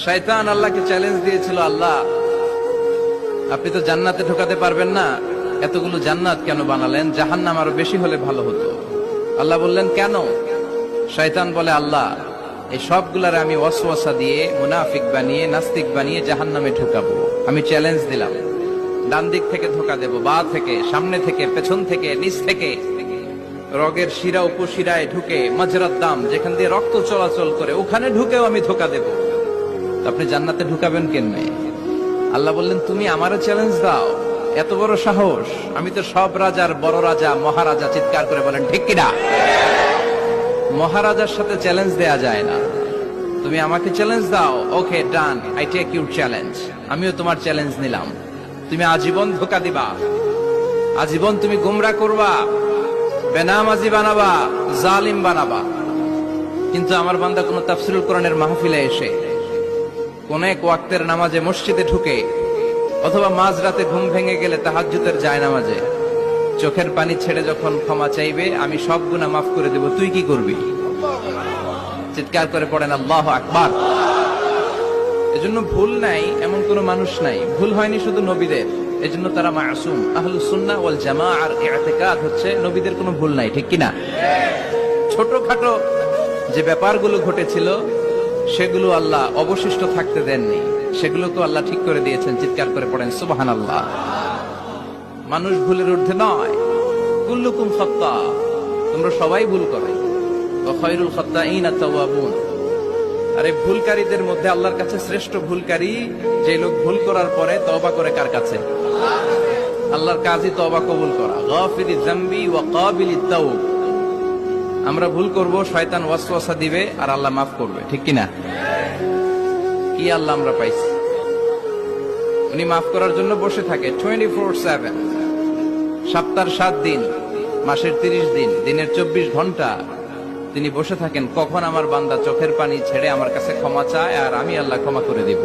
শয়তান আল্লাহকে চ্যালেঞ্জ দিয়েছিল, আল্লাহ আপনি তো জান্নাতে ঢোকাতে পারবেন না, এতগুলো জান্নাত কেন বানালেন? জাহান্নাম আরো বেশি হলে ভালো হতো। আল্লাহ বললেন কেন? শয়তান বলে, আল্লাহ এই সবগুলার আমি ওয়াসওয়াসা দিয়ে মুনাফিক বানিয়ে নাস্তিক বানিয়ে জাহান্নামে ঢুকাবো। আমি চ্যালেঞ্জ দিলাম, ডান দিক থেকে ধোকা দেব, বা থেকে, সামনে থেকে, পেছন থেকে, নিচ থেকে, রগের শিরা উপশিরায় ঢুকে, মাজরাত দাম যেখান দিয়ে রক্ত চলাচল করে ওখানে ঢুকেও আমি ধোকা দেব। আপনি জান্নাতে ঢুকাবেন কেমনে? আল্লাহ বললেন, তুমি আমারও চ্যালেঞ্জ দাও, এত বড় সাহস? আমি তো সব রাজার বড় রাজা, মহারাজা। চিৎকার করে বলেন ঠিক কিনা? মহারাজার সাথে চ্যালেঞ্জ দেয়া যায় না। তুমি আমাকে চ্যালেঞ্জ দাও, ওকে ডান, আই টেক ইউর চ্যালেঞ্জ। আমিও তোমার চ্যালেঞ্জ নিলাম। তুমি আজীবন ধোকা দিবা, আজীবন তুমি গুমরাহ করবা, বেনামাজি বানাবা, জালিম বানাবা। কিন্তু আমার বান্দা কোন তাফসীরুল কোরআনের মাহফিলে এসে, কোন এক ওয়াক্তের নামাজে মসজিদে ঢুকে, অথবা মাঝরাতে ঘুম ভেঙে গেলে তাহাজ্জুদের জায়নামাজে চোখের পানি ছেড়ে যখন ক্ষমা চাইবে, আমি সব গুনাহ মাফ করে দেব। তুই কি করবি? চিৎকার করে পড়েন আল্লাহু আকবার। এজন্য ভুল নাই এমন কোন মানুষ নাই। ভুল হয়নি শুধু নবীদের, এজন্য তারা মাসুম। আহলুস সুন্নাহ ওয়াল জামাআর ইতিকাদ হচ্ছে নবীদের কোনো ভুল নাই, ঠিক কিনা? ছোটখাটো যে ব্যাপারগুলো ঘটেছিল সেগুলো আল্লাহ অবশিষ্ট থাকতে দেননি, সেগুলোকে আল্লাহ ঠিক করে দিয়েছেন। চিৎকার করে পড়েন সুবহানাল্লাহ। মানুষ ভুলের ঊর্ধ্বে নয়। কুল্লুকুম খাত্তা, তোমরা সবাই ভুল করো। ওয়া খায়রুল খাত্তাইনা তাওয়াবুন। আরে ভুলকারীদের মধ্যে আল্লাহর কাছে শ্রেষ্ঠ ভুলকারী যে লোক ভুল করার পরে তওবা করে। কার কাছে? আল্লাহর কাজই তওবা কবুল করা। গাফিরিয যামবি ওয়া কাবিলিত তাওব। আমরা ভুল করব, শয়তান ওয়াসওয়াসা দিবে, আর আল্লাহ মাফ করবে, ঠিক কিনা? কি আল্লাহ আমরা পাইছি? উনি মাফ করার জন্য বসে থাকে 24/7। সপ্তাহের 7 দিন, মাসের 30 দিন, দিনের 24 ঘন্টা তিনি বসে থাকেন। কখন আমার বান্দা চোখের পানি ছেড়ে আমার কাছে ক্ষমা চায় আর আমি আল্লাহ ক্ষমা করে দিব।